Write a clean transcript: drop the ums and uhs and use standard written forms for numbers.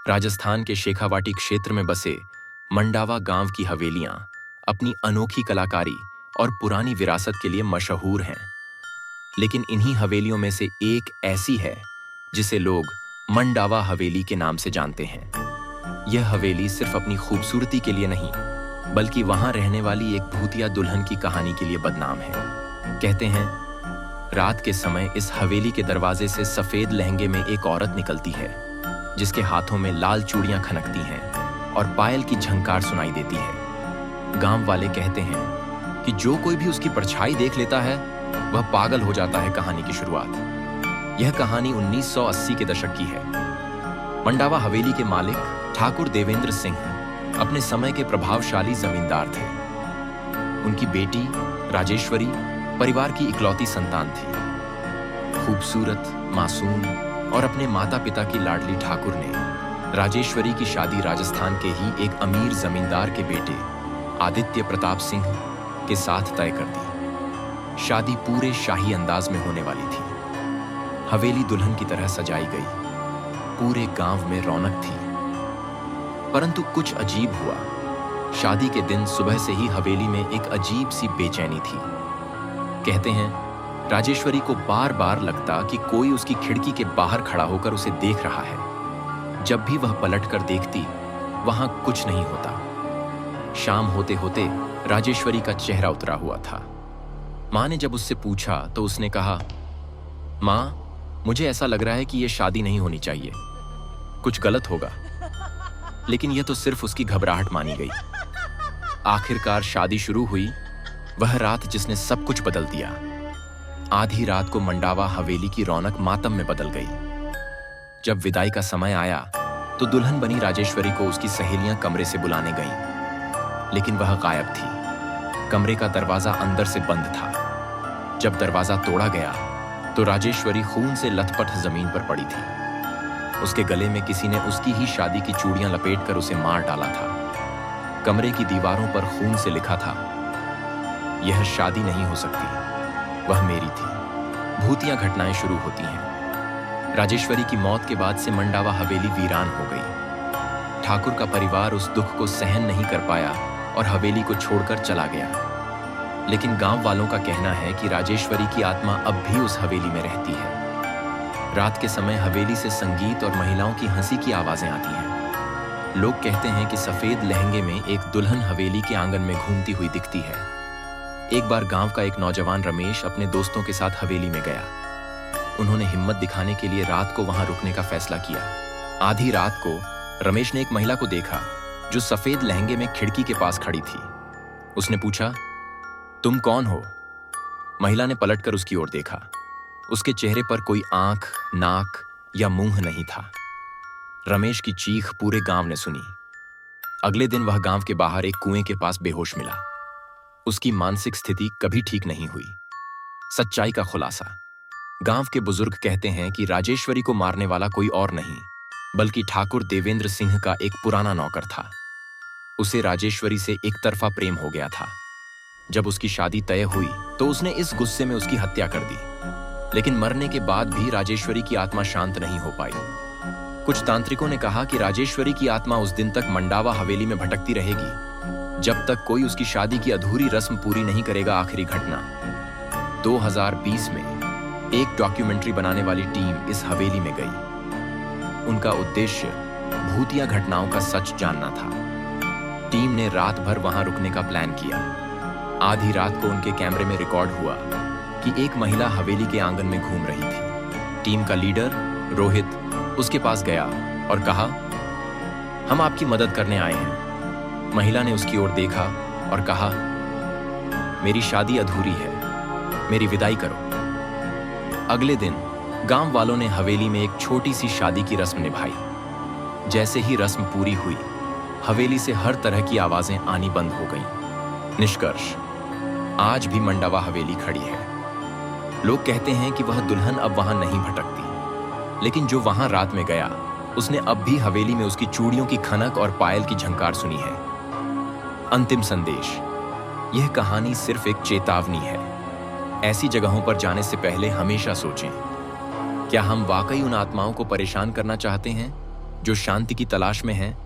राजस्थान के शेखावाटी क्षेत्र में बसे मंडावा गांव की हवेलियां अपनी अनोखी कलाकारी और पुरानी विरासत के लिए मशहूर हैं। लेकिन इन्हीं हवेलियों में से एक ऐसी है जिसे लोग मंडावा हवेली के नाम से जानते हैं। यह हवेली सिर्फ अपनी खूबसूरती के लिए नहीं, बल्कि वहां रहने वाली एक भूतिया दुल्हन की कहानी के लिए बदनाम है। कहते हैं, रात के समय इस हवेली के दरवाजे से सफेद लहंगे में एक औरत निकलती है, जिसके हाथों में लाल चूड़ियां खनकती हैं और पायल की झंकार सुनाई देती है। गांव वाले कहते हैं कि जो कोई भी उसकी परछाई देख लेता है वह पागल हो जाता है। कहानी की शुरुआत यह कहानी 1980 के दशक की है। मंडावा हवेली के मालिक ठाकुर देवेंद्र सिंह अपने समय के प्रभावशाली जमींदार थे। उनकी बेटी राजेश्वरी परिवार की इकलौती संतान थी। खूबसूरत, मासूम और अपने माता पिता की लाडली ठाकुर ने राजेश्वरी की शादी राजस्थान के ही एक अमीर जमींदार के बेटे आदित्य प्रताप सिंह के साथ तय कर दी। शादी पूरे शाही अंदाज में होने वाली थी। हवेली दुल्हन की तरह सजाई गई, पूरे गांव में रौनक थी। परंतु कुछ अजीब हुआ। शादी के दिन सुबह से ही हवेली में एक अजीब सी बेचैनी थी। कहते हैं, राजेश्वरी को बार बार लगता कि कोई उसकी खिड़की के बाहर खड़ा होकर उसे देख रहा है। जब भी वह पलटकर देखती, वहां कुछ नहीं होता। शाम होते होते राजेश्वरी का चेहरा उतरा हुआ था। मां ने जब उससे पूछा तो उसने कहा, मां, मुझे ऐसा लग रहा है कि यह शादी नहीं होनी चाहिए, कुछ गलत होगा। लेकिन यह तो सिर्फ उसकी घबराहट मानी गई। आखिरकार शादी शुरू हुई, वह रात जिसने सब कुछ बदल दिया। आधी रात को मंडावा हवेली की रौनक मातम में बदल गई। जब विदाई का समय आया तो दुल्हन बनी राजेश्वरी को उसकी सहेलियां कमरे से बुलाने गईं, लेकिन वह गायब थी। कमरे का दरवाजा अंदर से बंद था। जब दरवाजा तोड़ा गया तो राजेश्वरी खून से लथपथ जमीन पर पड़ी थी। उसके गले में किसी ने उसकी ही शादी की चूड़ियां लपेटकर उसे मार डाला था। कमरे की दीवारों पर खून से लिखा था, यह शादी नहीं हो सकती, वह मेरी थी। भूतिया घटनाएं शुरू होती हैं। राजेश्वरी की मौत के बाद से मंडावा हवेली वीरान हो गई। ठाकुर का परिवार उस दुख को सहन नहीं कर पाया और हवेली को छोड़कर चला गया। लेकिन गांव वालों का कहना है कि राजेश्वरी की आत्मा अब भी उस हवेली में रहती है। रात के समय हवेली से संगीत और महिलाओं की हंसी की आवाजें आती हैं। लोग कहते हैं कि सफेद लहंगे में एक दुल्हन हवेली के आंगन में घूमती हुई दिखती है। एक बार गांव का एक नौजवान रमेश अपने दोस्तों के साथ हवेली में गया। उन्होंने हिम्मत दिखाने के लिए रात को वहां रुकने का फैसला किया। आधी रात को रमेश ने एक महिला को देखा जो सफेद लहंगे में खिड़की के पास खड़ी थी। उसने पूछा, तुम कौन हो? महिला ने पलटकर उसकी ओर देखा। उसके चेहरे पर कोई आंख, नाक या मुंह नहीं था। रमेश की चीख पूरे गांव ने सुनी। अगले दिन वह गांव के बाहर एक कुएं के पास बेहोश मिला। उसकी मानसिक स्थिति कभी ठीक नहीं हुई। सच्चाई का खुलासा, गांव के बुजुर्ग कहते हैं कि राजेश्वरी को मारने वाला कोई और नहीं, बल्कि ठाकुर देवेंद्र सिंह का एक पुराना नौकर था। उसे राजेश्वरी से एक तरफा प्रेम हो गया था। जब उसकी शादी तय हुई तो उसने इस गुस्से में उसकी हत्या कर दी। लेकिन मरने के बाद भी राजेश्वरी की आत्मा शांत नहीं हो पाई। कुछ तांत्रिकों ने कहा कि राजेश्वरी की आत्मा उस दिन तक मंडावा हवेली में भटकती रहेगी जब तक कोई उसकी शादी की अधूरी रस्म पूरी नहीं करेगा। आखिरी घटना 2020 में एक डॉक्यूमेंट्री बनाने वाली टीम इस हवेली में गई। उनका उद्देश्य भूतिया घटनाओं का सच जानना था। टीम ने रात भर वहां रुकने का प्लान किया। आधी रात को उनके कैमरे में रिकॉर्ड हुआ कि एक महिला हवेली के आंगन में घूम रही थी। टीम का लीडर रोहित उसके पास गया और कहा, हम आपकी मदद करने आए हैं। महिला ने उसकी ओर देखा और कहा, मेरी शादी अधूरी है, मेरी विदाई करो। अगले दिन गांव वालों ने हवेली में एक छोटी सी शादी की रस्म निभाई। जैसे ही रस्म पूरी हुई, हवेली से हर तरह की आवाजें आनी बंद हो गईं। निष्कर्ष, आज भी मंडावा हवेली खड़ी है। लोग कहते हैं कि वह दुल्हन अब वहां नहीं भटकती, लेकिन जो वहां रात में गया उसने अब भी हवेली में उसकी चूड़ियों की खनक और पायल की झंकार सुनी है। अंतिम संदेश, यह कहानी सिर्फ एक चेतावनी है। ऐसी जगहों पर जाने से पहले हमेशा सोचें, क्या हम वाकई उन आत्माओं को परेशान करना चाहते हैं जो शांति की तलाश में हैं